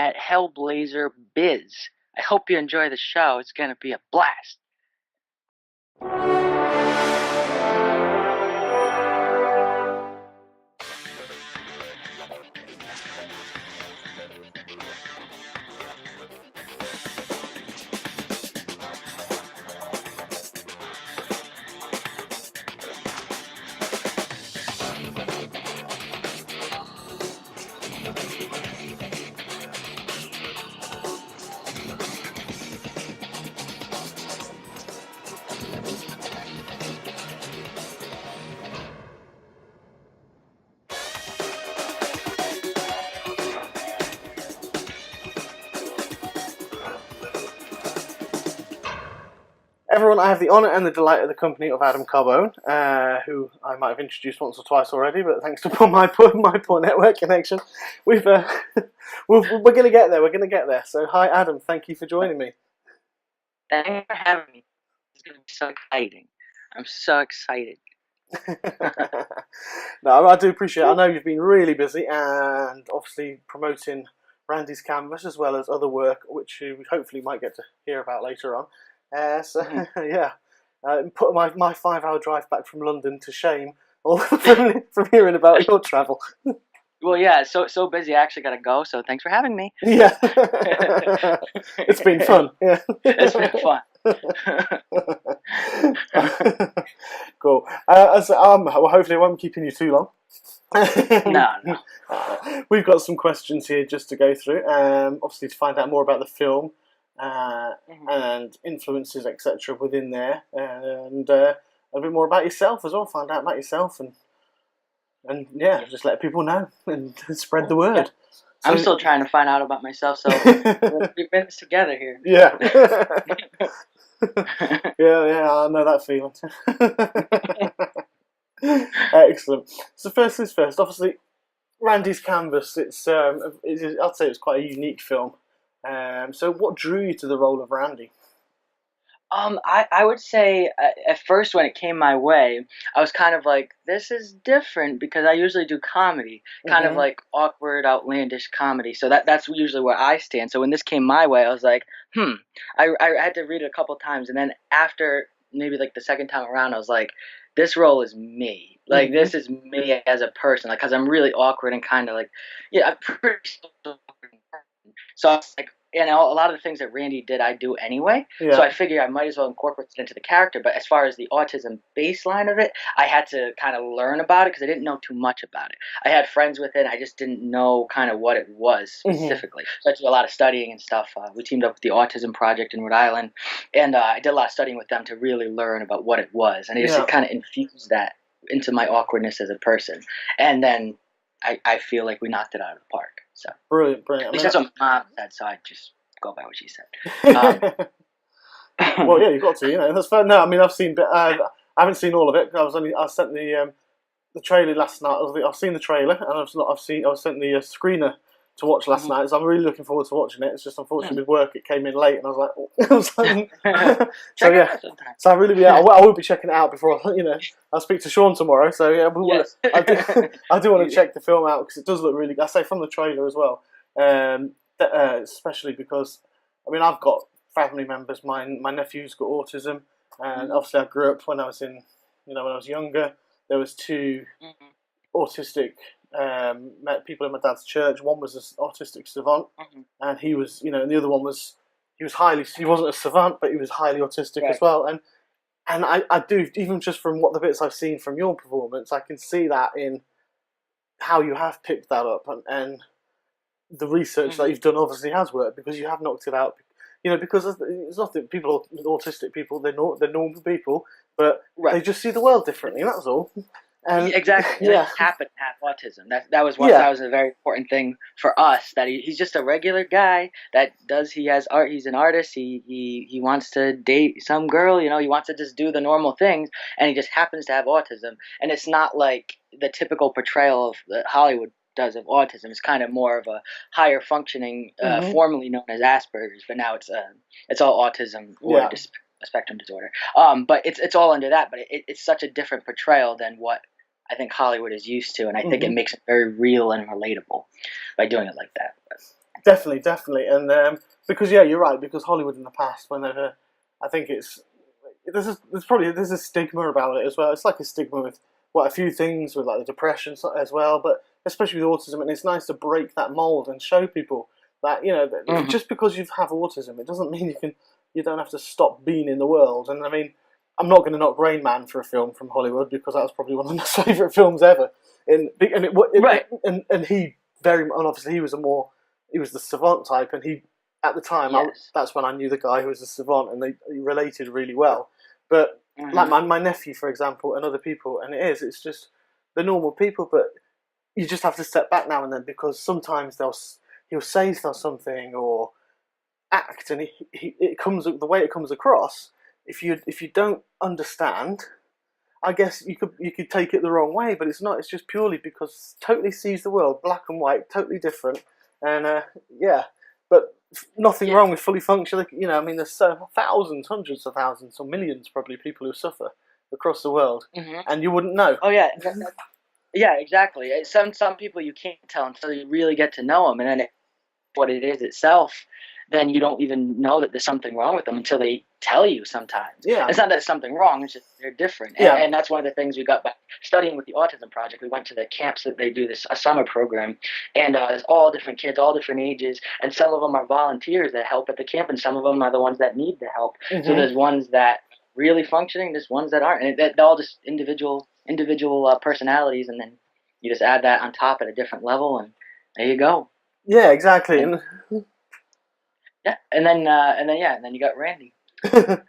at Hellblazer Biz. I hope you enjoy the show. It's going to be a blast. Everyone, I have the honour and the delight of the company of Adam Carbone, who I might have introduced once or twice already, but thanks to my poor network connection, we're going to get there. We're going to get there. So, hi, Adam. Thank you for joining me. Thanks for having me. It's going to be so exciting. I'm so excited. No, I do appreciate it. I know you've been really busy and obviously promoting Randy's Canvas as well as other work, which you hopefully might get to hear about later on. Yeah, put my 5-hour drive back from London to shame from hearing about your travel. Well, yeah, so busy. I actually got to go. So thanks for having me. Yeah, it's been fun. Yeah, it's been fun. Cool. Well, hopefully I won't be keeping you too long. No. We've got some questions here just to go through. Obviously to find out more about the film. And influences, etc., within there, and a bit more about yourself as well. Find out about yourself, and yeah, just let people know and spread the word. Yeah. So, I'm still trying to find out about myself, so we've been together here. Yeah. yeah, I know that feeling. Excellent. So first things first, obviously, Randy's Canvas. I'd say it's quite a unique film. So what drew you to the role of Randy? I would say at first when it came my way, I was kind of like, this is different because I usually do comedy, kind of like awkward, outlandish comedy. So that's usually where I stand. So when this came my way, I was like, I had to read it a couple times. And then after maybe like the second time around, I was like, this role is me. Like, this is me as a person. Like, because I'm really awkward and kind of like, yeah, I'm pretty. So I was like, a lot of the things that Randy did, I do anyway. Yeah. So I figured I might as well incorporate it into the character. But as far as the autism baseline of it, I had to kind of learn about it because I didn't know too much about it. I had friends with it. I just didn't know kind of what it was specifically. So I did a lot of studying and stuff. We teamed up with the Autism Project in Rhode Island. And I did a lot of studying with them to really learn about what it was. And it just kind of infused that into my awkwardness as a person. And then I feel like we knocked it out of the park. So brilliant. At least that's what my mom said, so I just go by what she said. Well, yeah, you've got to, that's fair. No, I mean, I've seen, but I haven't seen all of it. I sent the trailer last night. I've seen the trailer, and I was sent the screener to watch last night. So I'm really looking forward to watching it. It's just unfortunately with work, it came in late, and I was like, so yeah. So I really, I will be checking it out before I'll speak to Sean tomorrow. So yeah, I do want to check the film out because it does look really good. I say from the trailer as well, especially because I've got family members. My nephew's got autism, and obviously I grew up when I was when I was younger. There was two autistic people in my dad's church. One was an autistic savant, and he was, and the other one was he wasn't a savant, but he was highly autistic as well. And I do, even just from what the bits I've seen from your performance, I can see that in how you have picked that up, and the research that you've done obviously has worked because you have knocked it out. Because it's not that people, autistic people, they're normal people, but they just see the world differently. That's all. Exactly. Yeah. He happened to have autism. That was that was a very important thing for us. That he's just a regular guy that he has art. He's an artist. He wants to date some girl. He wants to just do the normal things, and he just happens to have autism. And it's not like the typical portrayal of Hollywood does of autism. It's kind of more of a higher functioning, formerly known as Asperger's, but now it's all autism or a spectrum disorder. But it's all under that. But it's such a different portrayal than what I think Hollywood is used to, and I think it makes it very real and relatable by doing it like that. But, Definitely, and because you're right. Because Hollywood in the past, whenever I think there's a stigma about it as well. It's like a stigma with a few things with like the depression as well, but especially with autism. And it's nice to break that mold and show people that that just because you have autism, it doesn't mean you don't have to stop being in the world. And I mean, I'm not going to knock Rain Man for a film from Hollywood because that was probably one of my favourite films ever. Right. And he and obviously he was the savant type, and he at the time that's when I knew the guy who was a savant, and they related really well. But like my nephew, for example, and other people, and it's just the normal people, but you just have to step back now and then because sometimes he'll say something or act, and it comes the way it comes across. If you don't understand, I guess you could take it the wrong way, but it's not. It's just purely because totally sees the world black and white, totally different, and but nothing wrong with fully functional. I mean, there's thousands, hundreds of thousands, or millions probably people who suffer across the world, and you wouldn't know. Oh yeah, yeah, exactly. Some people you can't tell until you really get to know them, and then what it is itself, then you don't even know that there's something wrong with them until they tell you sometimes. Yeah. It's not that there's something wrong, it's just they're different. And that's one of the things we got by studying with the Autism Project. We went to the camps that they do a summer program, and there's all different kids, all different ages, and some of them are volunteers that help at the camp, and some of them are the ones that need the help. So there's ones that really functioning, there's ones that aren't, and they're all just individual personalities, and then you just add that on top at a different level, and there you go. Yeah, exactly. And then you got Randy. And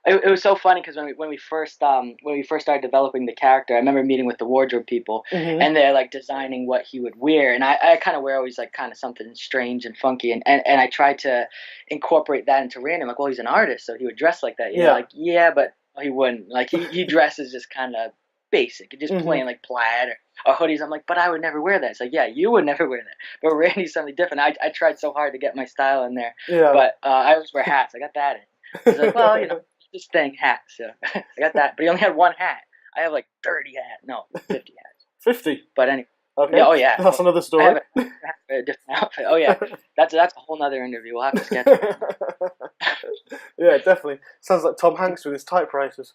it was so funny because when we first started developing the character, I remember meeting with the wardrobe people, and they're like designing what he would wear, and I kind of wear always like kind of something strange and funky, and I tried to incorporate that into Randy. I'm like, well, he's an artist, so he would dress like that. Like, yeah, but he wouldn't. Like he dresses just kind of basic, just plain like plaid or hoodies. I'm like, but I would never wear that. It's like, yeah, you would never wear that. But Randy's something different. I tried so hard to get my style in there. Yeah. But I always wear hats. I got that in. He's like, well, this thing, hats. So I got that. But he only had one hat. I have like 30 hats. No, 50 hats. 50? But anyway. Okay. Yeah, oh, yeah. That's another story. I have a different outfit. Oh, yeah. That's a whole nother interview. We'll have to sketch it. Yeah, definitely. Sounds like Tom Hanks with his typewriters.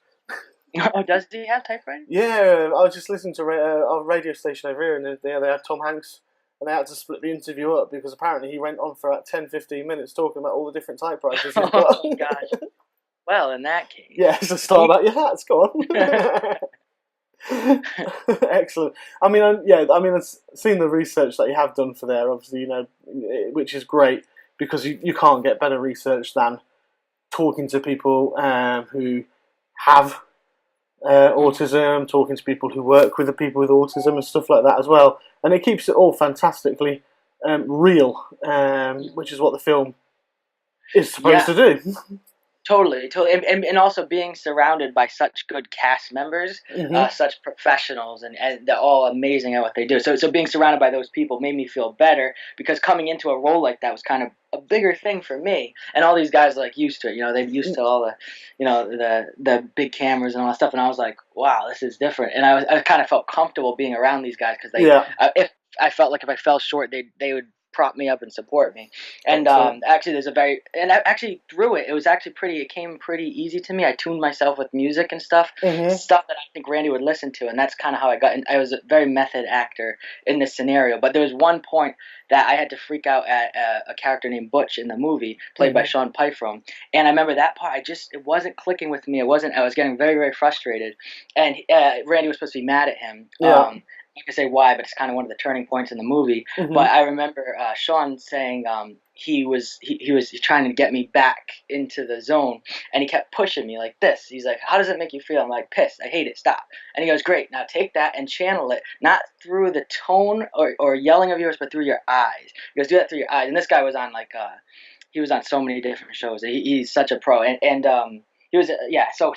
Oh, does he have typewriters? Yeah, I was just listening to a radio station over here, and they had Tom Hanks, and they had to split the interview up because apparently he went on for about 10-15 minutes talking about all the different typewriters he's got. Oh, gosh. Well, in that case. Yeah, so start about your hats, go on. Excellent. I mean, I've seen the research that you have done for there, obviously, which is great because you can't get better research than talking to people who have autism, talking to people who work with the people with autism and stuff like that as well. And it keeps it all fantastically real, which is what the film is supposed to do. Totally. And also being surrounded by such good cast members, such professionals, and they're all amazing at what they do. So being surrounded by those people made me feel better because coming into a role like that was kind of a bigger thing for me. And all these guys are like used to it. They're used to all the big cameras and all that stuff. And I was like, wow, this is different. And I kind of felt comfortable being around these guys because if I felt like if I fell short, they would prop me up and support me. And actually through it came pretty easy to me. I tuned myself with music and stuff that I think Randy would listen to, and that's kind of how I got in. I was a very method actor in this scenario, but there was one point that I had to freak out at a character named Butch in the movie played by Sean Michael Beyer, and I remember that part it wasn't clicking with me. I was getting very, very frustrated, and Randy was supposed to be mad at him. I can say why, but it's kind of one of the turning points in the movie. But I remember Sean saying he was trying to get me back into the zone, and he kept pushing me like this. He's like, "How does it make you feel?" I'm like, "Pissed. I hate it. Stop." And he goes, "Great. Now take that and channel it, not through the tone or yelling of yours, but through your eyes." He goes, "Do that through your eyes." And this guy was on he was on so many different shows. He's such a pro, and he was So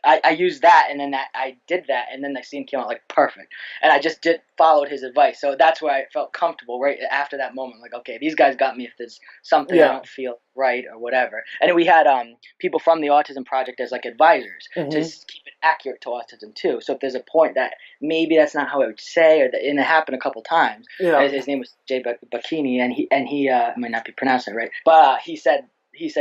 I used that, and then I did that, and then the scene came out like perfect, and I just followed his advice. So that's where I felt comfortable right after that moment. Like, okay, these guys got me if there's something I don't feel right or whatever. And we had people from the Autism Project as like advisors to keep it accurate to autism too. So if there's a point that maybe that's not how I would say, and it happened a couple times. His name was Jay Bacchini, and he I might not be pronouncing it right, but he said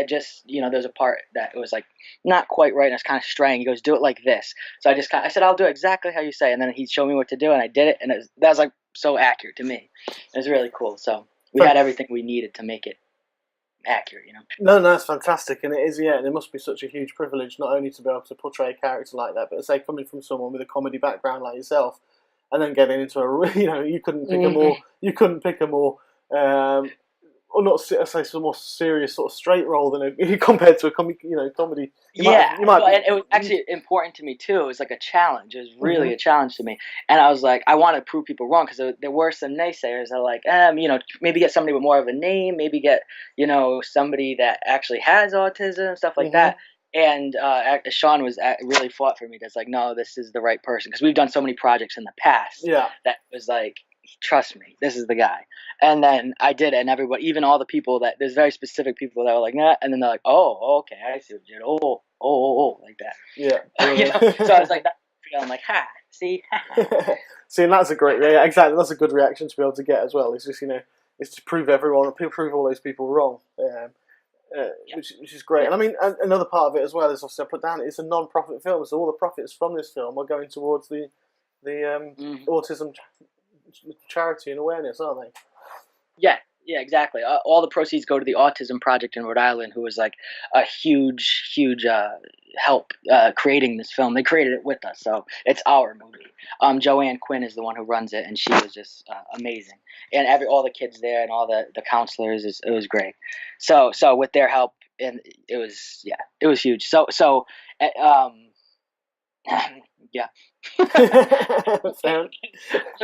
just, there's a part that it was like not quite right and it's kind of straying. He goes, do it like this. So I said, I'll do it exactly how you say. And then he showed me what to do, and I did it, and that was like so accurate to me. It was really cool. So we had everything we needed to make it accurate, No, it's fantastic, and it is, and it must be such a huge privilege not only to be able to portray a character like that, but say coming from someone with a comedy background like yourself, and then getting into you couldn't pick a more or not say some more serious sort of straight role than compared to a comedy. And it was actually important to me too. It was like a challenge. It was really a challenge to me, and I was like, I want to prove people wrong, because there were some naysayers that were like, maybe get somebody with more of a name, maybe get somebody that actually has autism, stuff like that. And Sean really fought for me. That's like, no, this is the right person, because we've done so many projects in the past. That was like, trust me, this is the guy. And then I did it, and everybody, even all the people there's very specific people that were like, nah, and then they're like, oh, okay, I see what you did. Oh, like that. So I was like, I'm like, ha, see. See, and that's a great, exactly. That's a good reaction to be able to get as well. It's just it's to prove all those people wrong. Which is great. And I mean, another part of it as well is, obviously I put down, it's a non-profit film, so all the profits from this film are going towards the autism charity and awareness, aren't they? Yeah, exactly. All the proceeds go to the Autism Project in Rhode Island, who was like a huge help creating this film. They created it with us, so it's our movie. Joanne Quinn is the one who runs it, and she was just amazing. And all the kids there and all the counselors, it was great. So with their help, and it was huge. So yeah. So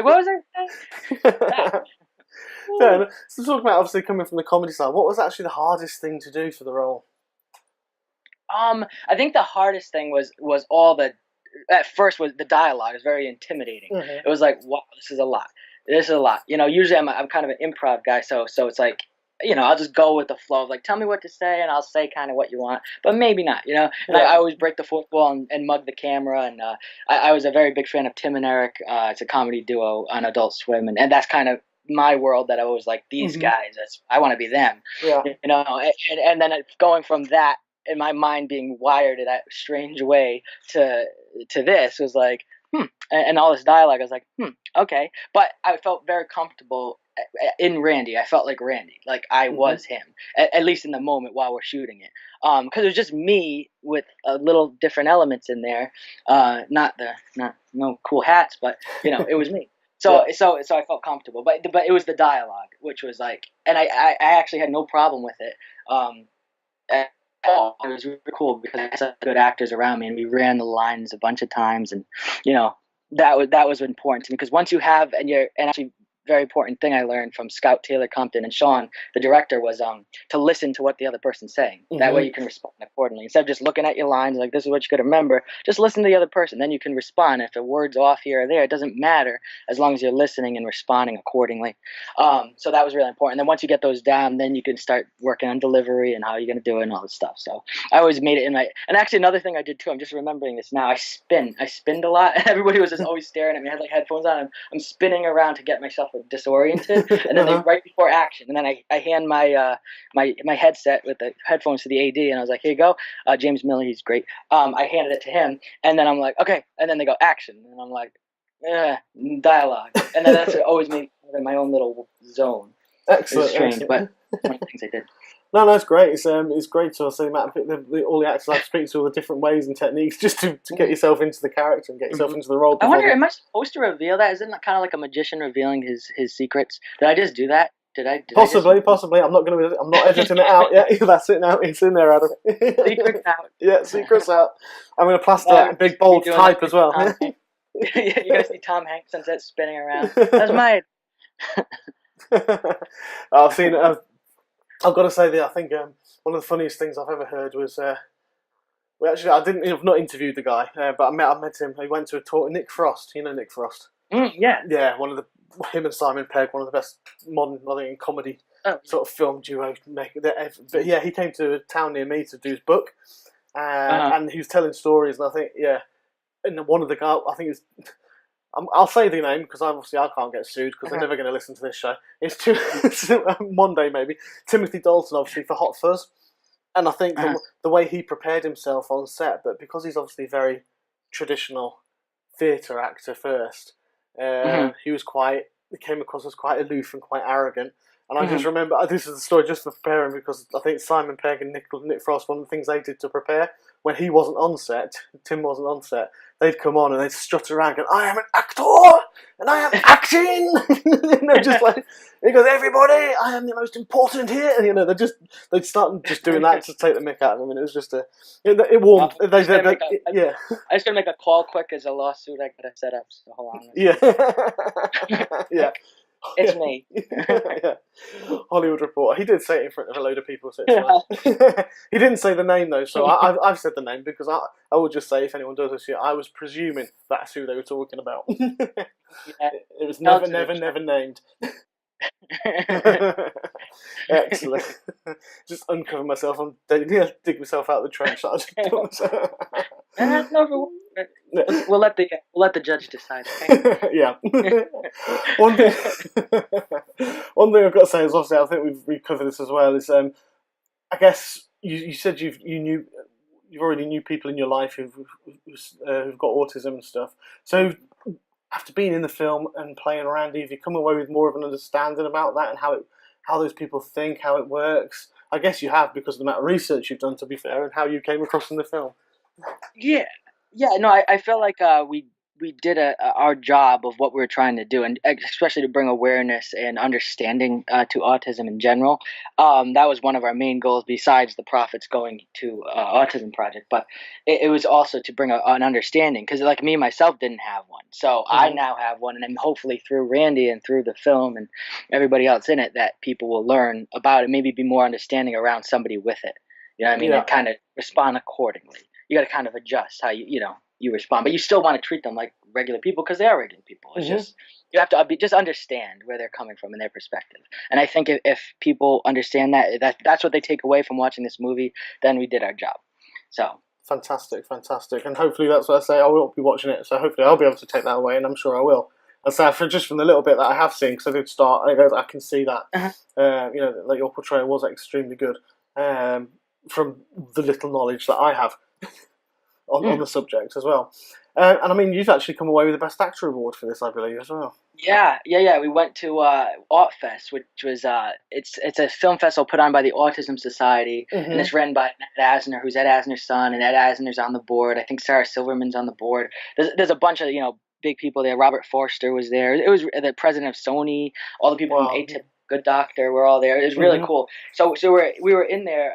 what was I saying? So talking about, obviously coming from the comedy side, what was actually the hardest thing to do for the role? I think the hardest thing was at first was the dialogue. It was very intimidating. It was like, wow, this is a lot. Usually I'm kind of an improv guy, so it's like, I'll just go with the flow of like, tell me what to say, and I'll say kind of what you want, but maybe not, And I always break the fourth wall and mug the camera, and I was a very big fan of Tim and Eric. It's a comedy duo on Adult Swim, and that's kind of my world, that I was like, these guys, I want to be them. And then going from that, in my mind being wired in that strange way to this was like, and all this dialogue, I was like, okay. But I felt very comfortable in Randy. I felt like Randy, like I was him, at least in the moment while we're shooting it, because it was just me with a little different elements in there, not no cool hats, but it was me. So I felt comfortable, but it was the dialogue, which was like, and I actually had no problem with it. At all. It was really cool because I had such good actors around me, and we ran the lines a bunch of times, and that was important to me, because once you have, and actually very important thing I learned from Scout Taylor Compton and Sean, the director, was to listen to what the other person's saying. That way you can respond accordingly. Instead of just looking at your lines like, this is what you got to remember, just listen to the other person. Then you can respond. If the word's off here or there, it doesn't matter, as long as you're listening and responding accordingly. So that was really important. And then once you get those down, then you can start working on delivery and how you're going to do it and all this stuff. So I always made it in my, and actually another thing I did too, I'm just remembering this now, I spinned a lot, and everybody was just always staring at me. I had like headphones on, I'm spinning around to get myself disoriented, and then right before action, and then I hand my my headset with the headphones to the AD, and I was like, here you go, James Miller, he's great. I handed it to him, and then I'm like, okay, and then they go action, and I'm like, dialogue, and then that's always me in my own little zone. Excellent. It's strange, excellent. but one of the things I did. No, it's great. It's great to see all the actors have to speak to all the different ways and techniques just to get yourself into the character and get yourself into the role. I wonder, am I supposed to reveal that? Isn't that kind of like a magician revealing his secrets? Did I just do that? Possibly. I'm not editing it out yet. That's it now. It's in there, Adam. Secrets out. Yeah, secrets out. I'm going to plaster that in big bold type as well. You're going to see Tom Hanks and that spinning around. That's my. I've seen it. I've got to say that I think one of the funniest things I've ever heard was I've not interviewed the guy, but I met him. He went to a talk. Nick Frost, you know Nick Frost. Yeah. Yeah, him and Simon Pegg, one of the best modern, I think, comedy sort of film duo maker. But yeah, he came to a town near me to do his book, and he was telling stories. And I think, and one of the guys, I think it's. I'll say the name because obviously I can't get sued because they're never going to listen to this show. It's one day maybe Timothy Dalton, obviously for Hot Fuzz, and I think the way he prepared himself on set, but because he's obviously a very traditional theatre actor first, he came across as quite aloof and quite arrogant. And I just remember, this is the story just for preparing, because I think Simon Pegg and Nick Frost, one of the things they did to prepare, when he wasn't on set, Tim wasn't on set, they'd come on and they'd strut around going, I am an actor, and I am acting! Just like, he goes, everybody, I am the most important here! And, they'd start just doing that to take the mick out of them, and it was just it warmed. I was going to make a call quick as a lawsuit I got to set up, so hold on. Yeah. Yeah. It's me. Yeah. Hollywood Reporter. He did say it in front of a load of people. So he didn't say the name though, so I've said the name because I would just say if anyone does this, I was presuming that's who they were talking about. It was never named. Excellent. Just uncover myself and dig myself out of the trench. We'll let the judge decide. Okay? Yeah. One thing I've got to say is, obviously, I think we've covered this as well. Is I guess you said you already knew people in your life who've got autism and stuff. So after being in the film and playing around, have you come away with more of an understanding about that and how those people think, how it works? I guess you have, because of the amount of research you've done, to be fair, and how you came across in the film. Yeah. No, I feel like we did our job of what we were trying to do, and especially to bring awareness and understanding to autism in general. That was one of our main goals, besides the profits going to Autism Project. But it was also to bring an understanding, because like me myself didn't have one, so I now have one, and then hopefully through Randy and through the film and everybody else in it, that people will learn about it, maybe be more understanding around somebody with it. You know what I mean? And kind of respond accordingly. You got to kind of adjust how you respond, but you still want to treat them like regular people, because they are regular people. It's just, you have to just understand where they're coming from and their perspective. And I think if people understand that's what they take away from watching this movie, then we did our job. So fantastic, and hopefully that's what I say. I will be watching it, so hopefully I'll be able to take that away, and I'm sure I will. And so just from the little bit that I have seen, because I did start, I can see that that your portrayal was extremely good. From the little knowledge that I have on the subject as well. And I mean, you've actually come away with the Best Actor award for this, I believe, as well. Yeah. We went to Autfest, which was it's a film festival put on by the Autism Society, and it's run by Ed Asner, who's Ed Asner's son, and Ed Asner's on the board. I think Sarah Silverman's on the board. There's a bunch of big people there. Robert Forster was there. It was the president of Sony. All the people from ATIP. Good Doctor, we're all there. It was really cool. So we were in there,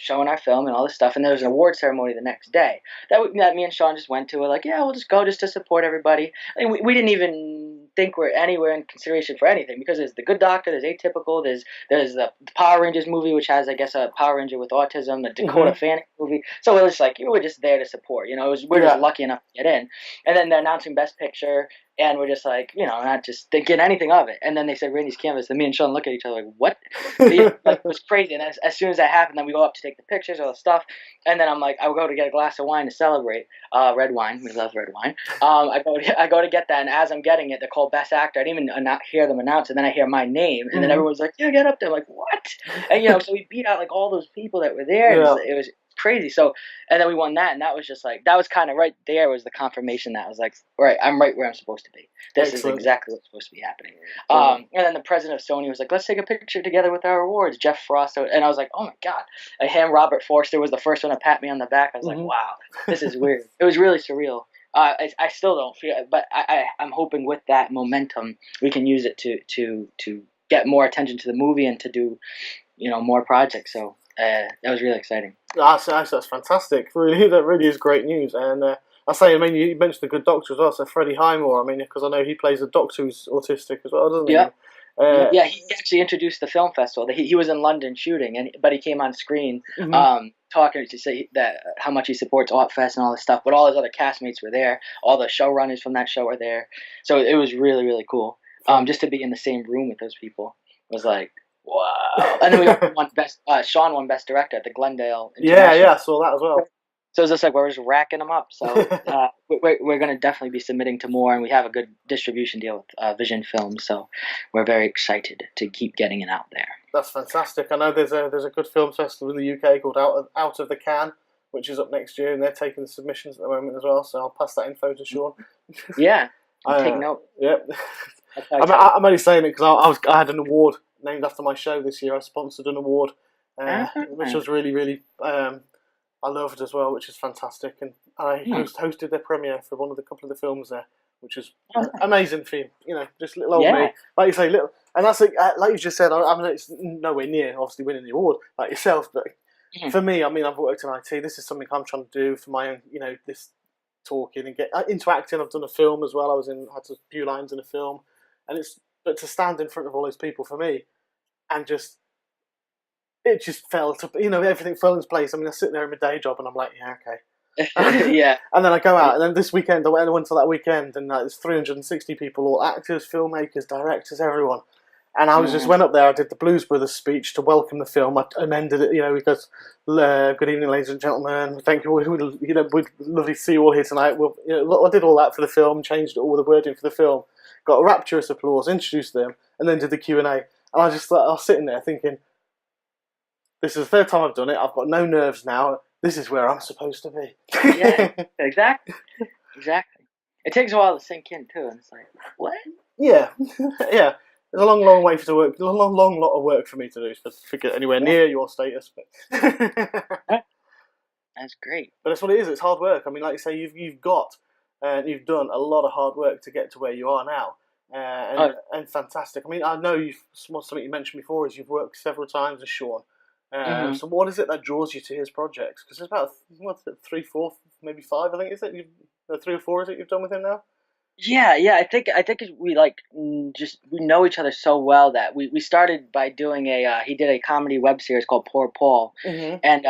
showing our film and all this stuff, and there was an award ceremony the next day that me and Sean just went to. We're like, we'll just go just to support everybody. And we didn't even think we're anywhere in consideration for anything, because there's the Good Doctor, there's Atypical, there's the Power Rangers movie, which has, I guess, a Power Ranger with autism, the Dakota Fanning movie. So we're just like, we're just there to support. We're just lucky enough to get in. And then they're announcing Best Picture. And we're just like, not just thinking anything of it. And then they said Randy's Canvas, and me and Sean look at each other like, what? It was crazy. And as soon as that happened, then we go up to take the pictures, all the stuff. And then I'm like, I would go to get a glass of wine to celebrate. Red wine. We love red wine. I go to get that, and as I'm getting it, they're called Best Actor. I didn't even hear them announce, and then I hear my name, and then everyone's like, get up there. I'm like, what? And, so we beat out like all those people that were there. And it was crazy. So, and then we won that, and that was just like, that was kind of right there was the confirmation that I was like, all right, I'm right where I'm supposed to be. This is exactly what's supposed to be happening. And then the president of Sony was like, let's take a picture together with our awards, Jeff Frost. And I was like, oh my God. Like Robert Forster was the first one to pat me on the back. I was like, wow, this is weird. It was really surreal. I still don't feel it, but I'm hoping with that momentum, we can use it to get more attention to the movie and to do, more projects. So that was really exciting. That's fantastic. Really, that really is great news. And you mentioned the Good Doctor as well. So Freddie Highmore. I mean, because I know he plays a doctor who's autistic as well, doesn't he? Yeah. Yeah, he actually introduced the film festival. He was in London shooting, but he came on screen talking to say that how much he supports Autfest and all this stuff. But all his other castmates were there. All the showrunners from that show were there. So it was really, really cool. Just to be in the same room with those people was like, wow. And then we also won Sean won Best Director at the Glendale International. Yeah, I saw that as well. So it's just like we're just racking them up. So we're going to definitely be submitting to more, and we have a good distribution deal with Vision Films. So we're very excited to keep getting it out there. That's fantastic. I know there's a good film festival in the UK called Out of the Can, which is up next year, and they're taking the submissions at the moment as well. So I'll pass that info to Sean. Yeah, take note. Yep. I'm only saying it because I had an award named after my show this year. I sponsored an award, which was really, really. I loved as well, which is fantastic, and I hosted their premiere for a couple of the films there, which was amazing for you. You know, just little old me, like you say, little, and that's like you just said. I mean, it's nowhere near obviously winning the award like yourself, but for me, I mean, I've worked in IT. This is something I'm trying to do for my own, this talking and get interacting. I've done a film as well. Had a few lines in a film, and but to stand in front of all those people for me, and it just fell to, everything fell into place. I mean, I sit there in my day job and I'm like, yeah, okay. Yeah. And then I go out, and then this weekend, I went to that weekend, and there's 360 people, all actors, filmmakers, directors, everyone. And I just went up there, I did the Blues Brothers speech to welcome the film. I amended it, because, good evening, ladies and gentlemen. Thank you all. We'd lovely to see you all here tonight. I did all that for the film, changed all the wording for the film, got rapturous applause, introduced them, and then did the Q&A. And I was sitting there thinking, this is the third time I've done it. I've got no nerves now. This is where I'm supposed to be. Yeah, exactly. It takes a while to sink in too, and it's like, what? Yeah, yeah. There's a long way to work. A long lot of work for me to do to get anywhere near your status. But that's great. But that's what it is. It's hard work. I mean, like you say, you've done a lot of hard work to get to where you are now. And fantastic. I mean, I know something you mentioned before is you've worked several times with Sean. So what is it that draws you to his projects? Because there's about 3, 4, maybe 5. I think is it 3 or 4 is it you've done with him now? Yeah. I think we we know each other so well that we started by doing he did a comedy web series called Poor Paul, and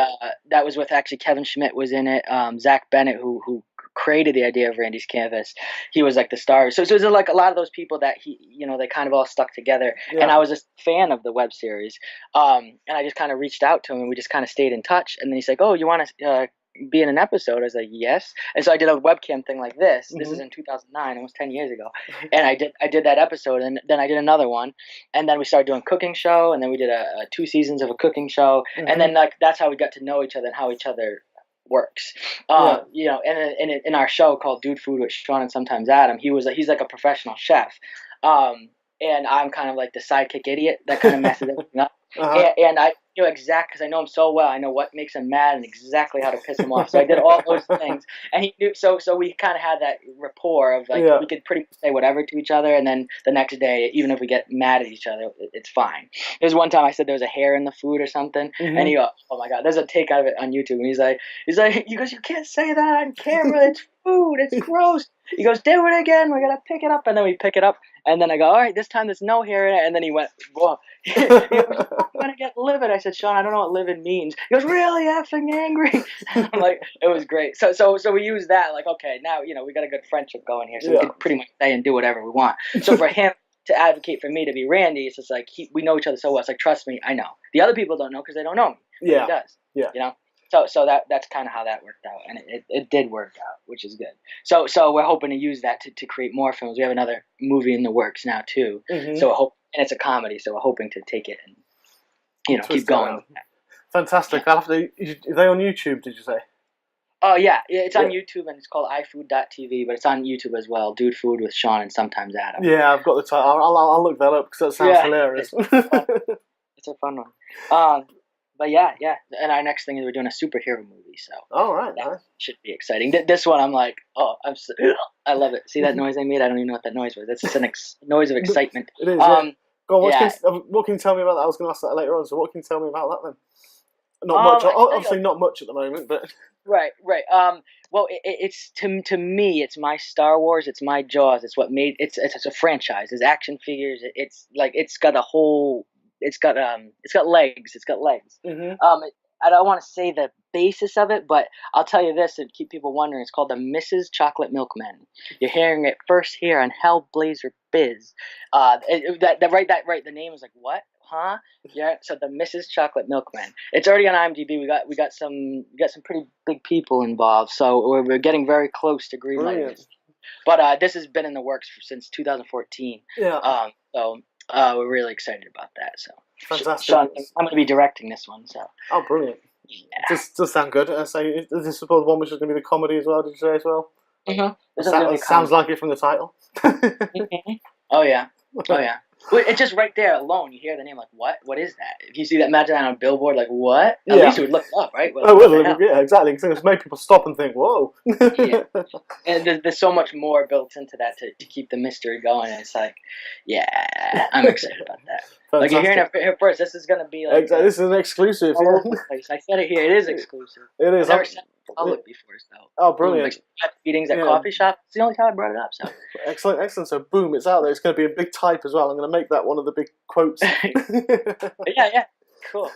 that was with actually Kevin Schmidt was in it, Zach Bennett who created the idea of Randy's Canvas. He was like the star. So it was like a lot of those people that they kind of all stuck together. Yeah. And I was a fan of the web series. And I just kind of reached out to him and we just kind of stayed in touch. And then he's like, oh, you want to be in an episode? I was like, yes. And so I did a webcam thing like this. This is in 2009, almost 10 years ago. And I did that episode, and then I did another one. And then we started doing a cooking show, and then we did 2 seasons of a cooking show. And then that's how we got to know each other and how each other works. And in our show called Dude Food with Sean and Sometimes Adam, he's like a professional chef. And I'm kind of like the sidekick idiot that kind of messes everything up. And I because I know him so well. I know what makes him mad and exactly how to piss him off. So I did all those things, and he knew. So we kind of had that rapport of like we could pretty much say whatever to each other, and then the next day, even if we get mad at each other, it's fine. There's one time I said there was a hair in the food or something, and he goes, "Oh my God!" There's a take out of it on YouTube, and he's like, "You goes, you can't say that on camera. It's food. It's gross." He goes, "Do it again. We're gonna pick it up," and then we pick it up, and then I go, "All right, this time there's no hair in it," and then he went, "Whoa." He goes, "I'm gonna get livid." I said, "Sean, I don't know what livid means." He goes, "Really effing angry?" I'm like, it was great. So we use that like, okay, now we got a good friendship going here, so we can pretty much say and do whatever we want. So for him to advocate for me to be Randy, it's just like we know each other so well. It's like, trust me, I know. The other people don't know because they don't know me. But he does. Yeah. So that's kind of how that worked out, and it did work out, which is good. So we're hoping to use that to create more films. We have another movie in the works now too. So and it's a comedy, so we're hoping to take it and keep going. Fantastic. Are they on YouTube? Did you say? Oh yeah, it's on YouTube and it's called iFood.tv, but it's on YouTube as well. Dude Food with Sean and Sometimes Adam. Yeah, I've got the title. I'll look that up because that sounds hilarious. It's a fun one. But yeah, and our next thing is we're doing a superhero movie, so that should be exciting. This one, I'm like, I love it. See that noise I made? I don't even know what that noise was. That's just a noise of excitement. It is. Go on, what can you tell me about that? I was going to ask that later on. So what can you tell me about that then? Not much. I Obviously, not much at the moment, but Right, right. Well, it's to me, it's my Star Wars, it's my Jaws. It's what made it's a franchise. It's action figures. It's like it's got a whole. It's got legs. It's got legs. I don't want to say the basis of it, but I'll tell you this and keep people wondering. It's called the Mrs. Chocolate Milkman. You're hearing it first here on Hellblazer Biz. That right. The name is like what? Huh? Yeah. So the Mrs. Chocolate Milkman. It's already on IMDb. We got some pretty big people involved. So we're getting very close to greenlighting this. But this has been in the works since 2014. Yeah. So we're really excited about that. So fantastic. Sean, I'm going to be directing this one. So. Oh, brilliant! Yeah. Does sound good. I say, is this the one which is going to be the comedy as well? Did you say as well? Sounds like it from the title. Oh yeah. It's just right there alone. You hear the name, like, what? What is that? If you see that, imagine that on a billboard, like, what? At least you would look it up, right? Yeah, exactly. It's made people stop and think, whoa. Yeah. And there's so much more built into that to keep the mystery going. And it's like, yeah, I'm excited about that. Fantastic. Like, you're hearing it here first. This is going to be like... Exactly. This is an exclusive. All over the place. I said it here. It is exclusive. It is. I've never said it in public before, so... Oh, brilliant. Like, meetings at coffee shops. It's the only time I brought it up, so... Excellent. So, boom, it's out there. It's going to be a big type as well. I'm going to make that one of the big quotes. Yeah. Cool.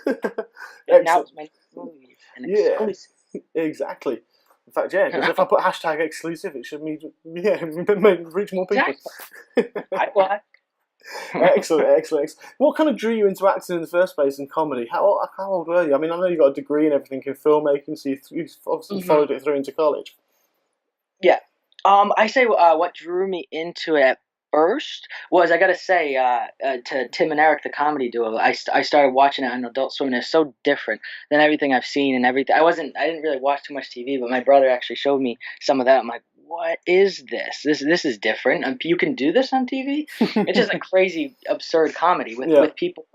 Now it's my movie. Exclusive. Exactly. In fact, yeah, because if I put hashtag exclusive, it should reach more people. Exactly. Excellent. What kind of drew you into acting in the first place in comedy? How old were you? I mean, I know you got a degree and everything in filmmaking, so you obviously followed it through into college. Yeah. I say what drew me into it at first was, I gotta say, to Tim and Eric, the comedy duo, I started watching it on Adult Swim, and it's so different than everything I've seen and everything. I didn't really watch too much TV, but my brother actually showed me some of that. I'm like, what is this? This is different. You can do this on TV? It's just a crazy, absurd comedy with people,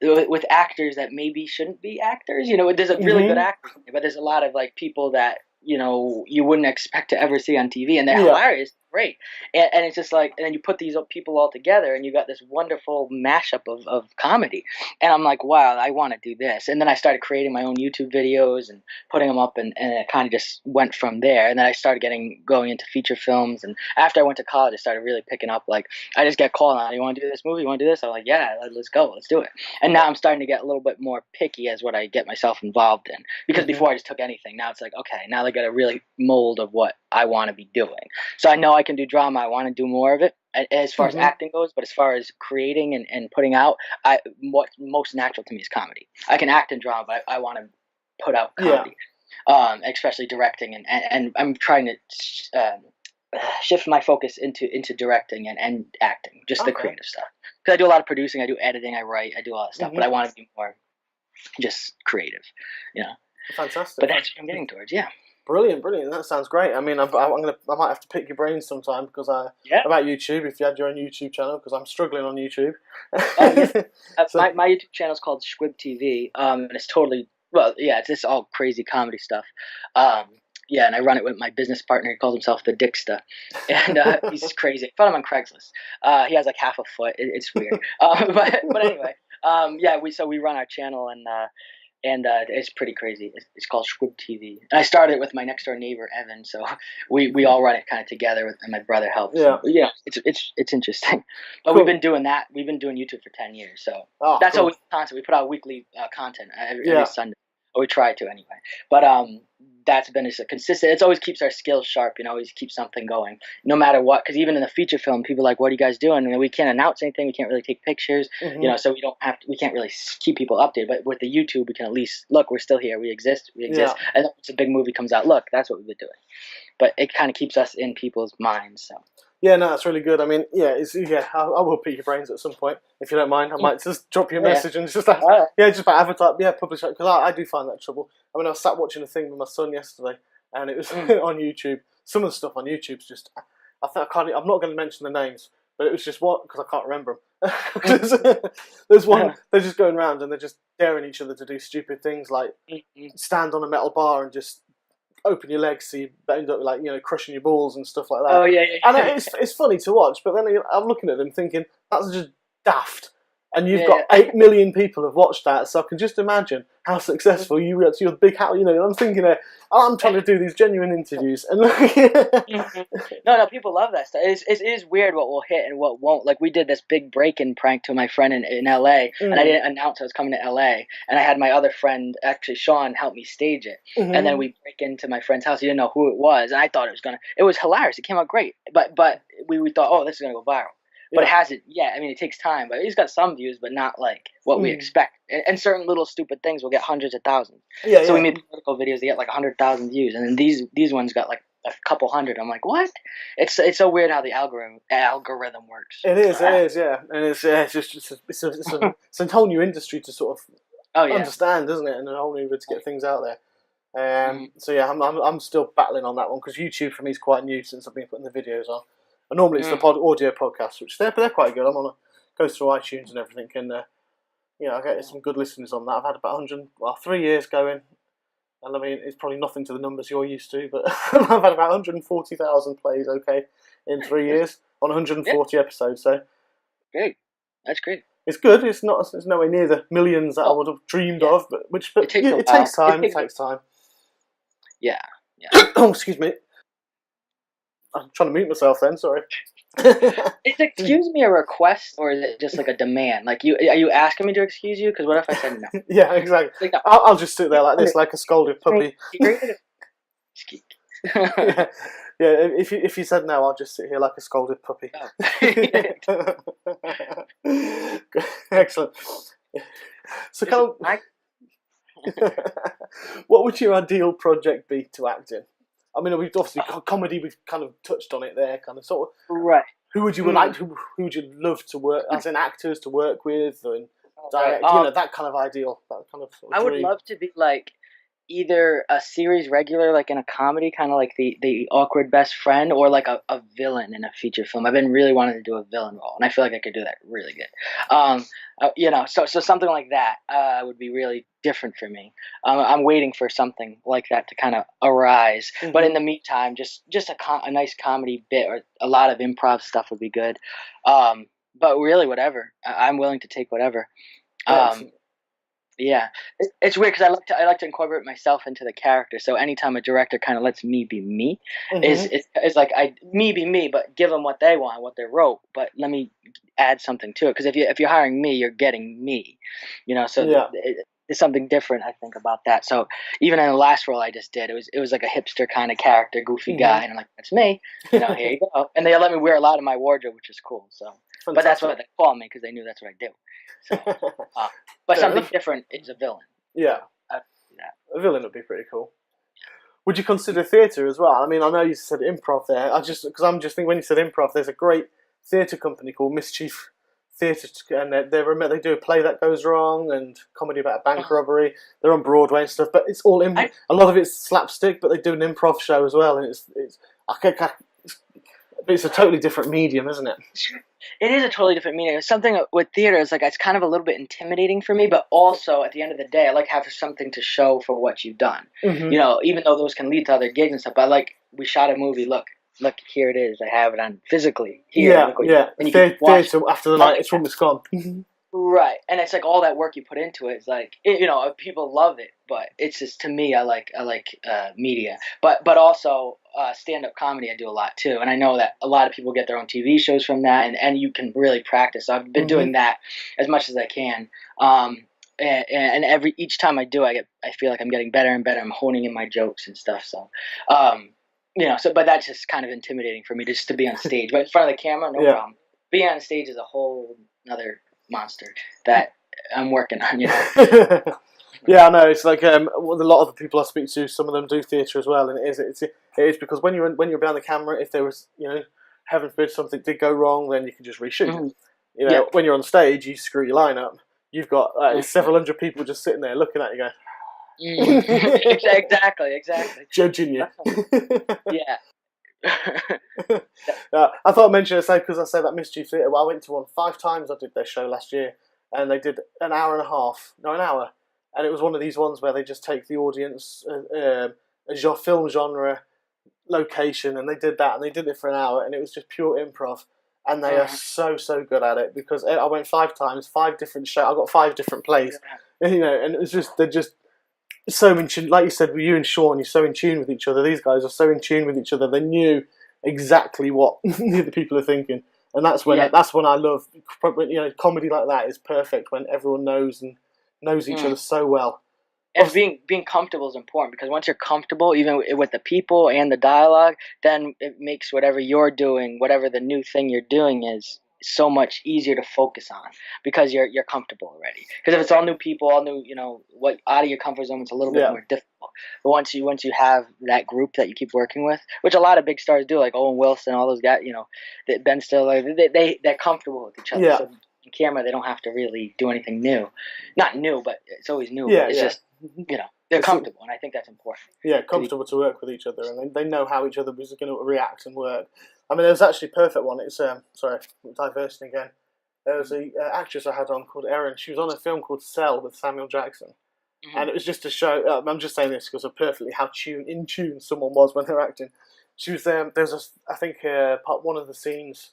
with actors that maybe shouldn't be actors. You know, there's a really good actor, but there's a lot of like people that, you know, you wouldn't expect to ever see on TV, and they're hilarious, great. And it's just like, and then you put these people all together, and you got this wonderful mashup of comedy. And I'm like, wow, I want to do this. And then I started creating my own YouTube videos and putting them up, and it kind of just went from there. And then I started going into feature films. And after I went to college, I started really picking up, like, I just get called on, you want to do this movie? You want to do this? I'm like, yeah, let's go. Let's do it. And now I'm starting to get a little bit more picky as what I get myself involved in. Because before I just took anything. Now it's like, okay, now they got to really mold of what I want to be doing. So I know I can do drama. I want to do more of it as far as acting goes, but as far as creating and putting out, what's most natural to me is comedy. I can act in drama, but I want to put out comedy, especially directing, and I'm trying to shift my focus into directing and acting, just the creative stuff. Because I do a lot of producing, I do editing, I write, I do all that stuff, but I want to be more just creative, you know. Fantastic. But that's what I'm getting towards, yeah. Brilliant. That sounds great. I mean, I might have to pick your brains sometime because about YouTube. If you had your own YouTube channel, because I'm struggling on YouTube. So, my YouTube channel is called Squib TV, and it's totally it's just all crazy comedy stuff. And I run it with my business partner. He calls himself the Dicksta, and he's crazy. I found him on Craigslist. He has like half a foot. It's weird, but anyway, we run our channel and. And it's pretty crazy. It's called Squib TV. And I started it with my next door neighbor, Evan. So we all run it kind of together, and my brother helps. Yeah. So, it's interesting. But We've been doing that. We've been doing YouTube for 10 years. So that's always content. We put out weekly content every Sunday. Or we try to anyway. But that's been a consistent. It always keeps our skills sharp. You know, always keeps something going, no matter what. Because even in the feature film, people are like, "What are you guys doing?" And we can't announce anything. We can't really take pictures. You know, so we can't really keep people updated. But with the YouTube, we can at least look. We're still here. We exist. And then once a big movie comes out, look, that's what we've been doing. But it kind of keeps us in people's minds. So. Yeah, no, that's really good. I mean, I will pick your brains at some point if you don't mind. I might just drop you a message and just about advertise, publish it, because I do find that trouble. I mean, I was sat watching a thing with my son yesterday, and it was on YouTube. Some of the stuff on YouTube's just, I'm not going to mention the names, but it was just because I can't remember them. There's one, they're just going around and they're just daring each other to do stupid things like stand on a metal bar and just open your legs so you end up like, crushing your balls and stuff like that. Oh yeah. And it's funny to watch, but then I'm looking at them thinking that's just daft. And you've got 8 million people have watched that, so I can just imagine how successful you got to your big house. I'm thinking, I'm trying to do these genuine interviews, and no, people love that stuff. It is weird what will hit and what won't. Like we did this big break-in prank to my friend in L.A., and I didn't announce I was coming to L.A., and I had my other friend, actually Sean, help me stage it, and then we break into my friend's house. He didn't know who it was, and I thought it was hilarious. It came out great, but we thought, oh, this is gonna go viral. But it hasn't yet. I mean, it takes time. But he's got some views, but not like what we expect. And certain little stupid things will get hundreds of thousands. So we made political videos. They get like 100,000 views, and then these ones got like a couple hundred. I'm like, what? It's so weird how the algorithm works. It is, yeah. And it's a whole new industry to sort of understand, isn't it? And a whole new way to get things out there. So yeah, I'm still battling on that one because YouTube for me is quite new since I've been putting the videos on. And normally it's the audio podcast, which they're quite good. I'm on goes through iTunes and everything, and I get some good listeners on that. I've had about 3 years going, and I mean it's probably nothing to the numbers you're used to, but I've had about 140,000 plays, in 3 years on 140 episodes. So great, that's great. It's good. It's nowhere near the millions that I would have dreamed of, but it takes time. It takes time. Yeah. Oh, excuse me. I'm trying to mute myself then, sorry. Is excuse me a request, or is it just like a demand? Like, are you asking me to excuse you? Because what if I said no? Yeah, exactly. Like, no. I'll just sit there like this, like a scolded puppy. Yeah, if you said no, I'll just sit here like a scolded puppy. Oh. Excellent. So, what would your ideal project be to act in? I mean, we've obviously comedy. We've kind of touched on it there, kind of sort of. Right. Who would you like? Who would you love to work as in actors to work with and direct? That kind of ideal. That kind of. Sort of I would love to be like either a series regular, like in a comedy, kind of like the awkward best friend, or like a villain in a feature film. I've been really wanting to do a villain role, and I feel like I could do that really good. So something like that would be really different for me. I'm waiting for something like that to kind of arise. But in the meantime, just a nice comedy bit or a lot of improv stuff would be good. But really, whatever. I'm willing to take whatever. Yeah, it's weird because I like to incorporate myself into the character. So anytime a director kind of lets me be me, is like me be me, but give them what they want, what they wrote. But let me add something to it, because if you're hiring me, you're getting me. So there's something different, I think, about that. So even in the last role I just did, it was like a hipster kind of character, goofy guy, and I'm like, that's me. Here you go. And they let me wear a lot of my wardrobe, which is cool. So, fantastic. But that's what they call me because they knew that's what I do. So, but something different is a villain. Yeah. A villain would be pretty cool. Would you consider theatre as well? I mean, I know you said improv there. Because I'm just thinking when you said improv, there's a great theatre company called Mischief Theatre, and they do a play that goes wrong and comedy about a bank robbery. They're on Broadway and stuff, but it's all a lot of it's slapstick, but they do an improv show as well, and it's a totally different medium, isn't it? It is a totally different medium. Something with theater is like it's kind of a little bit intimidating for me, but also at the end of the day, I like having something to show for what you've done. Even though those can lead to other gigs and stuff. But we shot a movie. Look, here it is. I have it on physically here. Yeah. Theatre after the night, it's from it's gone. Right, and it's like all that work you put into it is like people love it, but it's just, to me, I like media, but also stand-up comedy I do a lot too, and I know that a lot of people get their own TV shows from that, and you can really practice. So I've been doing that as much as I can, and each time I do, I feel like I'm getting better and better. I'm honing in my jokes and stuff. So, but that's just kind of intimidating for me just to be on stage, but in front of the camera, no problem. Being on stage is a whole another monster that I'm working on. Yeah, I know. It's like a lot of the people I speak to, some of them do theatre as well, and it is because when you're behind the camera, if there was heaven forbid something did go wrong, then you can just reshoot it. When you're on stage, you screw your line up. You've got several hundred people just sitting there looking at you, going, exactly, judging you. Yeah. I thought I'd mention it because I said that Mischief Theatre. Well, I went to one 5 times. I did their show last year, and they did an hour, and it was one of these ones where they just take the audience a film genre location, and they did that, and they did it for an hour, and it was just pure improv, and they are so good at it, because I went 5 times, 5 different shows. I got 5 different plays, and it's just they're just so in tune. Like you said, with you and Sean, you're so in tune with each other. These guys are so in tune with each other. They knew exactly what the other people are thinking, and that's when I love, comedy like that is perfect, when everyone knows each other so well. And being comfortable is important, because once you're comfortable, even with the people and the dialogue, then it makes whatever you're doing, whatever the new thing you're doing is, so much easier to focus on, because you're comfortable already. Because if it's all new people, all new, what out of your comfort zone, it's a little bit more difficult. But once you have that group that you keep working with, which a lot of big stars do, like Owen Wilson, all those guys, Ben Stiller, they're comfortable with each other. Yeah. So on camera, they don't have to really do anything new. Not new, but it's always new. Yeah, it's just, they're comfortable, and I think that's important. Yeah, comfortable to work with each other, and they know how each other is going to react and work. I mean, there was actually a perfect one. It's sorry, I'm diversing again. There was a actress I had on called Erin. She was on a film called Cell with Samuel Jackson, and it was just to show. I'm just saying this because of perfectly how in tune someone was when they're acting. She was there's I think part one of the scenes,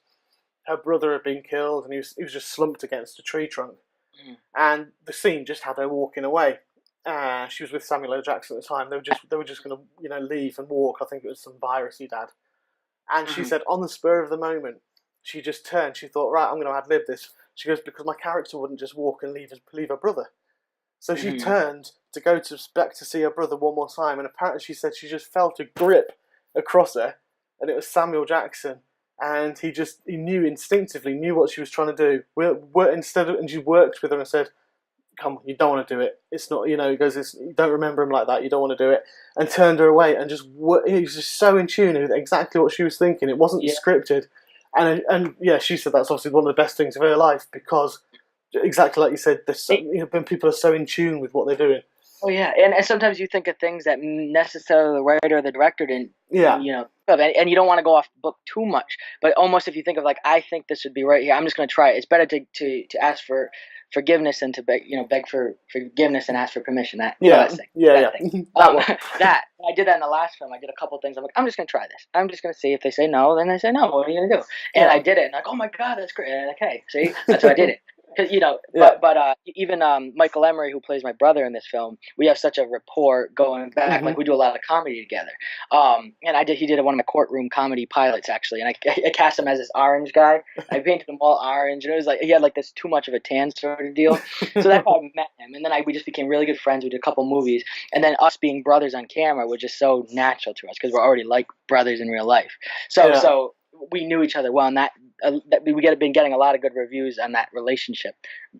her brother had been killed, and he was just slumped against a tree trunk, and the scene just had her walking away. She was with Samuel L. Jackson at the time. They were just going to leave and walk. I think it was some virus he'd had, and she said on the spur of the moment, she just turned. She thought, right, I'm going to ad-lib this. She goes, because my character wouldn't just walk and leave her brother. So she turned to go back to see her brother one more time, and apparently she said she just felt a grip across her, and it was Samuel Jackson. And he instinctively knew what she was trying to do. And she worked with her and said, come on, you don't want to do it. It's not, he goes, you don't remember him like that, you don't want to do it. And turned her away, and he was just so in tune with exactly what she was thinking. It wasn't scripted. And she said that's obviously one of the best things of her life, because exactly like you said, when people are so in tune with what they're doing. Oh yeah, and sometimes you think of things that necessarily the writer or the director didn't. And you don't want to go off book too much, but almost if you think of like, I think this would be right here, I'm just going to try it. It's better to ask for forgiveness and to beg for forgiveness and ask for permission. That thing. That I did that in the last film. I did a couple things. I'm like, I'm just going to try this. I'm just going to see if they say no. Then they say no. What are you going to do? And I did it. And like, oh my god, that's great. And okay, see, that's why I did it. Because but even Michael Emery, who plays my brother in this film, we have such a rapport going back. Like we do a lot of comedy together. And he did one of my courtroom comedy pilots actually, and I cast him as this orange guy. I painted him all orange, and it was like he had like this too much of a tan sort of deal. So that's how I met him, and then we just became really good friends. We did a couple movies, and then us being brothers on camera was just so natural to us because we're already like brothers in real life. So we knew each other well, and that been getting a lot of good reviews on that relationship.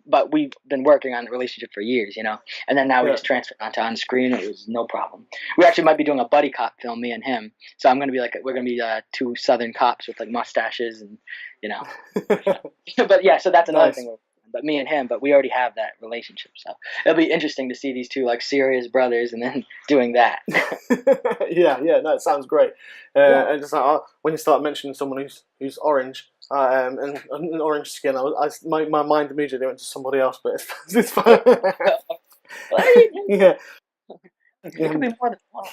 But we've been working on the relationship for years, And then now we just transferred onto on screen. It was no problem. We actually might be doing a buddy cop film, me and him. So we're gonna be two Southern cops with like mustaches and But yeah, so that's another thing. But me and him, but we already have that relationship, so it'll be interesting to see these two like serious brothers and then doing that. No, it sounds great. And just like, when you start mentioning someone who's orange and an orange skin, my mind immediately went to somebody else, but it's fine. Yeah. It could be more than one.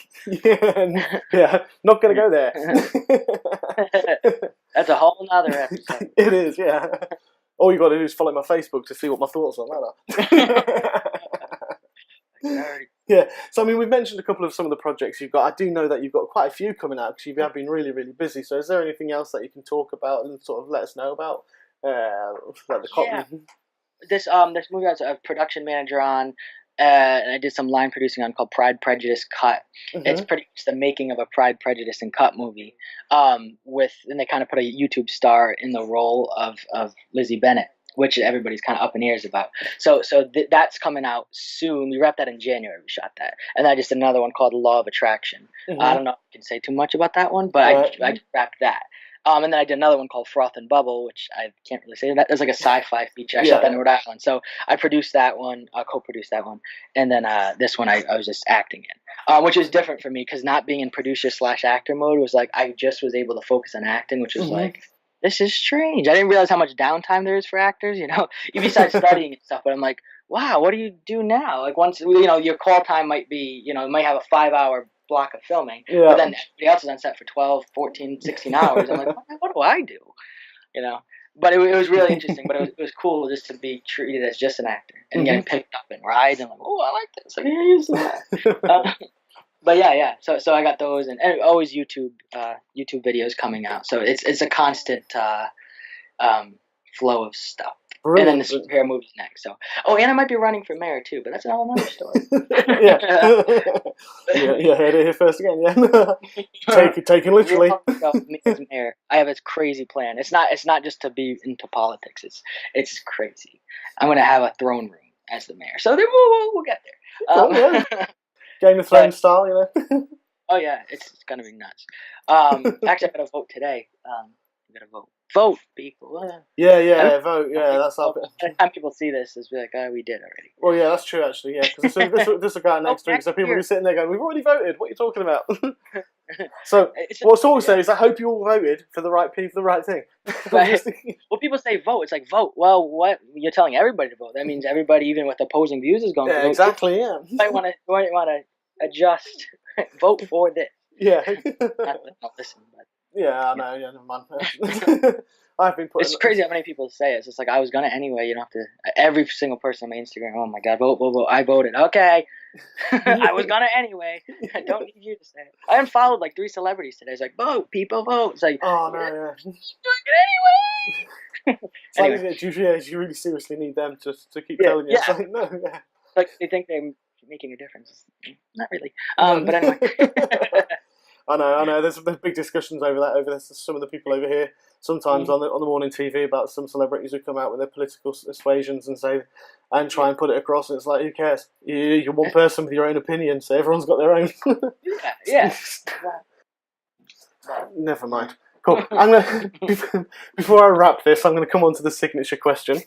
Not gonna go there. That's a whole nother episode. It is, yeah. All you got to do is follow my Facebook to see what my thoughts on that are. Yeah, so I mean, we've mentioned a couple of some of the projects you've got. I do know that you've got quite a few coming out because you have been really, really busy. So is there anything else that you can talk about and sort of let us know about? This movie I was a production manager on, and I did some line producing on called Pride, Prejudice, Cut. It's pretty much the making of a Pride, Prejudice, and Cut movie. And they kind of put a YouTube star in the role of Lizzie Bennett, which everybody's kind of up in ears about. So that's coming out soon. We wrapped that in January. We shot that, and then I just did another one called Law of Attraction. I don't know if I can say too much about that one, but I just wrapped that. And then I did another one called Froth and Bubble, which I can't really say that. There's like a sci-fi feature. I shot that in Rhode Island. So I produced that one, co-produced that one. And then this one I was just acting in, which is different for me because not being in producer/actor mode was like I just was able to focus on acting, which was like, this is strange. I didn't realize how much downtime there is for actors, besides studying and stuff. But I'm like, wow, what do you do now? Like once, your call time might be, you might have a 5-hour block of filming, but then everybody else is on set for 12, 14, 16 hours. I'm like, what do I do? you know. But it was really interesting. But it was cool just to be treated as just an actor and getting picked up and rides and like, oh, I like this. Like, yeah, you used to that. But yeah. So I got those and always YouTube videos coming out. So it's a constant flow of stuff. Brilliant. And then the superhero movies next. So and I might be running for mayor too, but that's another story. Yeah, heard it here first again. Yeah, taken literally. Me as mayor, I have this crazy plan. It's not just to be into politics. It's crazy. I'm gonna have a throne room as the mayor. So then we'll get there. Yeah. Game of Thrones style, you know. Oh yeah, it's gonna be nuts. Actually, I gotta vote today. I gotta vote, people. Yeah, vote. Yeah, that's up. By the time people see this, it's like, we did already. Well, yeah, that's true actually. Yeah, because this will go out next week, so people will be sitting there going, "We've already voted. What are you talking about?" So what's all say is, I hope you all voted for the right people, the right thing. Well, people say vote. It's like vote. Well, what you're telling everybody to vote? That means everybody, even with opposing views, is going to vote. Exactly. Yeah. You might want to adjust. Vote for this. Yeah. Not listen, but. Yeah, I know. Yeah, never mind. I've been putting. It's crazy how many people say it. It's just like, I was gonna anyway. You don't have to. Every single person on my Instagram. Oh my God, vote! I voted. Okay. I was gonna anyway. I don't need you to say it. I unfollowed like 3 celebrities today. It's like, vote, people, vote. It's like, oh no, yeah. Doing it anyway. It's anyway. Do you really seriously need them to keep telling you? Yeah. It's like, no. Yeah. Like they think they're making a difference. Not really. But anyway. I know. There's big discussions over that. Over this, some of the people over here sometimes on the morning TV about some celebrities who come out with their political persuasions and try and put it across. And it's like, who cares? You're one person with your own opinion, so everyone's got their own. Yeah. Never mind. Cool. I'm gonna before I wrap this, I'm gonna come on to the signature question.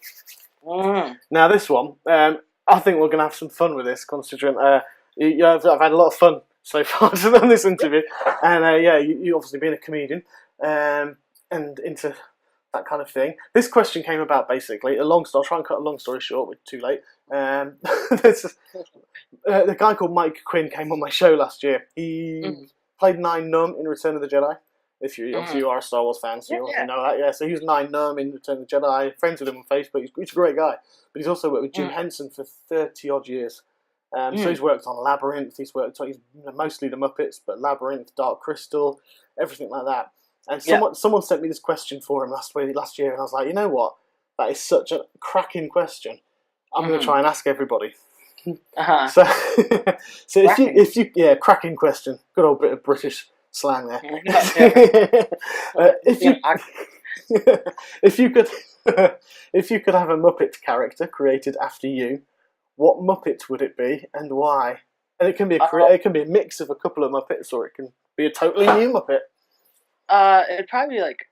Now this one, I think we're gonna have some fun with this, considering I've had a lot of fun so far on this interview, and you obviously being a comedian and into that kind of thing. This question came about basically I'll try and cut a long story short. We're too late. The guy called Mike Quinn came on my show last year. He played Nine Numb in Return of the Jedi. If you obviously you are a Star Wars fan, so you obviously know that. Yeah, so he was Nine Numb in Return of the Jedi. Friends with him on Facebook. He's a great guy, but he's also worked with Jim Henson for 30 odd years. So he's worked on Labyrinth, he's mostly the Muppets, but Labyrinth, Dark Crystal, everything like that. And someone sent me this question for him last year, and I was like, you know what? That is such a cracking question. I'm going to try and ask everybody. So if you cracking question. Good old bit of British slang there. If you could have a Muppet character created after you, what Muppet would it be and why? And it can be it can be a mix of a couple of Muppets, or it can be a totally new Muppet. It'd probably be like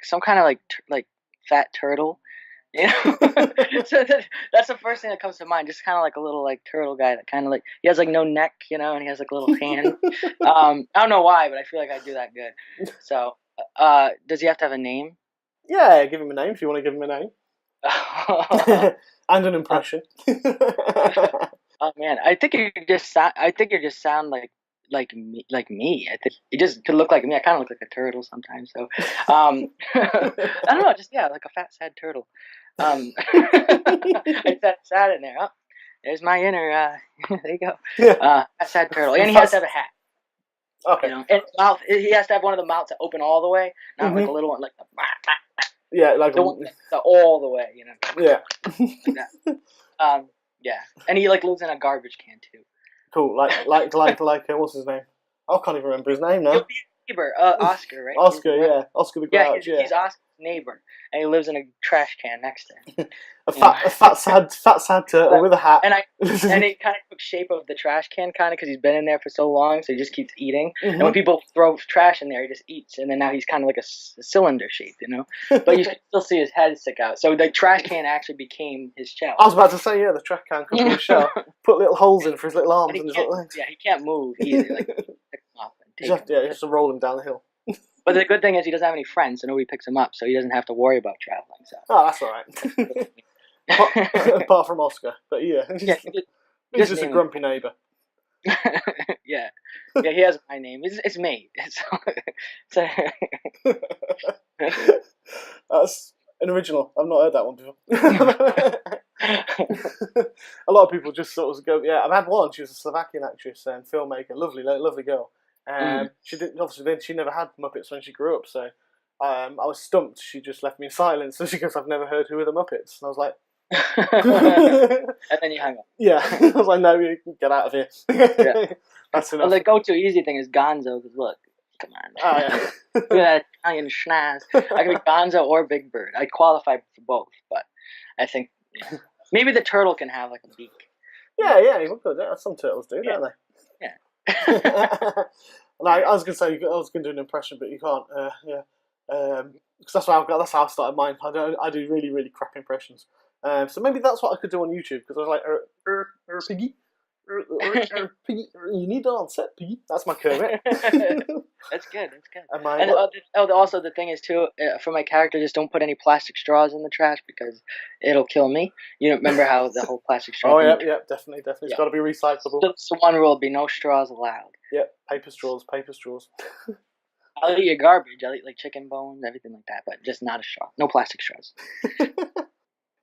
some kind of like fat turtle, you know. So that's the first thing that comes to mind. Just kind of like a little like turtle guy that kind of like he has like no neck, you know, and he has like a little hand. I don't know why, but I feel like I do that good. So, does he have to have a name? Yeah, give him a name if you want to give him a name. And an impression. Oh man, I think you just sound like me. I think you just could look like me. I kind of look like a turtle sometimes. So, I don't know. Just like a fat, sad turtle. It's that sad in there. Oh, there's my inner. There you go. Fat, sad turtle, and he has to have a hat. Okay. You know, and mouth. He has to have one of the mouths that open all the way, not like a little one, like the. Yeah, like the all the way, you know. Yeah. Like that. Yeah, and he lives in a garbage can too. Cool, like what's his name? I can't even remember his name now. Neighbor, Oscar, right? Oscar, Oscar the Grouch. He's Oscar's neighbor, and he lives in a trash can next to him. a fat sad turtle with a hat. And he kind of took shape of the trash can, kind of, because he's been in there for so long, so he just keeps eating. And when people throw trash in there, he just eats, and then now he's kind of like a cylinder shape, you know. But you can still see his head stick out. So the trash can actually became his shell. I was about to say, the trash can could be his shell. Put little holes in for his little arms and his little legs. Yeah, he can't move either. Like, pick him up and take him. You have to roll him down the hill. But the good thing is he doesn't have any friends, so nobody picks him up, so he doesn't have to worry about traveling. So. Oh, that's all right. Apart from Oscar, but he's just a grumpy neighbour. Yeah, yeah. He has my name. It's me. So, That's an original. I've not heard that one before. A lot of people just sort of go, yeah. I've had one. She was a Slovakian actress and filmmaker, lovely girl. She didn't obviously. Then she never had Muppets when she grew up, so I was stumped. She just left me in silence. So she goes, "I've never heard Who Are the Muppets," and I was like, and then you hung up. "Yeah." I was like, "No, you can get out of here." Yeah. That's enough. Well, the go-to easy thing is Gonzo. Because look, come on. Oh yeah. Look at that Italian schnoz. I could be Gonzo or Big Bird. I'd qualify for both, but I think maybe the turtle can have like a beak. Yeah, you could. Some turtles do, don't they? Yeah. No, I was gonna say I was gonna do an impression, but you can't. Because that's how I started mine. I do really crap impressions. So maybe that's what I could do on YouTube because I was like, piggy, piggy, you need to on set, piggy. That's my Kermit. That's good. And also the thing is too, for my character, just don't put any plastic straws in the trash because it'll kill me. You remember how the whole plastic straw? Oh yeah, definitely. It's got to be recyclable. So one rule would be no straws allowed. Yep, paper straws. I'll eat your garbage. I'll eat like chicken bones, everything like that, but just not a straw. No plastic straws.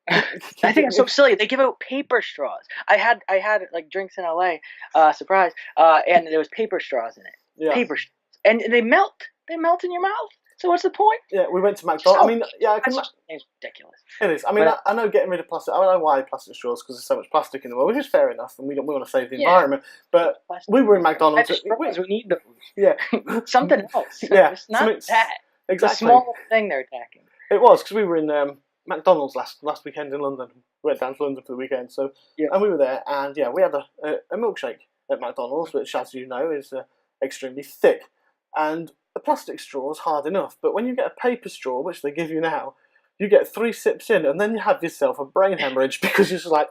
I think it's so silly. They give out paper straws. I had like drinks in LA, surprise, and there was paper straws in it. Yeah. Paper straws. And they melt. They melt in your mouth. So what's the point? Yeah, we went to McDonald's. I mean, yeah, it's ridiculous. It is. I mean, I know getting rid of plastic. I don't know why plastic straws because there's so much plastic in the world, which is fair enough, and we want to save the environment. But we were in McDonald's. We need those. Yeah, something else. Yeah, it's not that. Exactly. It's a small thing they're attacking. It was because we were in McDonald's last weekend in London. We went down to London for the weekend, and we were there, and we had a milkshake at McDonald's, which, as you know, is extremely thick. And a plastic straw is hard enough, but when you get a paper straw, which they give you now, you get 3 sips in, and then you have yourself a brain hemorrhage because you're just like,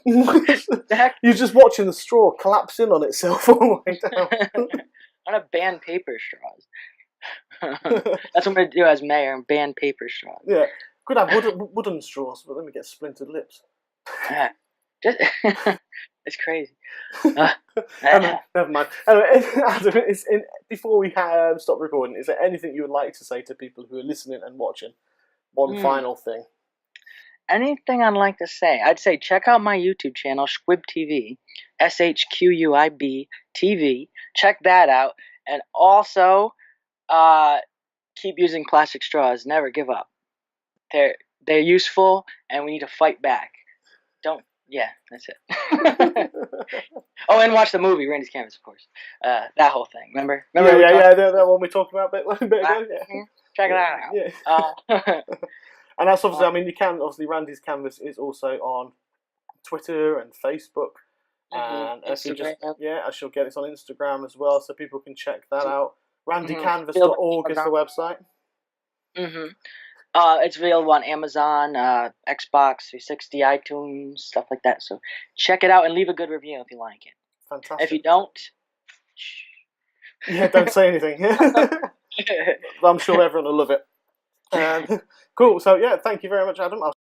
you're just watching the straw collapse in on itself all the way down. I'm gonna ban paper straws. That's what I'm gonna do as mayor and ban paper straws. Yeah, could have wooden straws, but then we get splintered lips. It's crazy. Never mind. Anyway, Adam, before we stop recording, is there anything you would like to say to people who are listening and watching? One final thing. Anything I'd like to say? I'd say check out my YouTube channel, Squib TV, SHQUIB TV. Check that out, and also keep using plastic straws. Never give up. They're useful, and we need to fight back. Don't. Yeah, that's it. Oh, and watch the movie Randy's Canvas, of course. That whole thing. Remember? That one we talked about a bit ago. Yeah. Check it out. Yeah. And that's obviously. I mean, you can obviously Randy's Canvas is also on Twitter and Facebook, and I shall get it on Instagram as well, so people can check that out. RandyCanvas.org is the website. It's available on Amazon, Xbox 360, iTunes, stuff like that. So check it out and leave a good review if you like it. Fantastic. If you don't, don't say anything. I'm sure everyone will love it. Cool. So thank you very much, Adam. I'll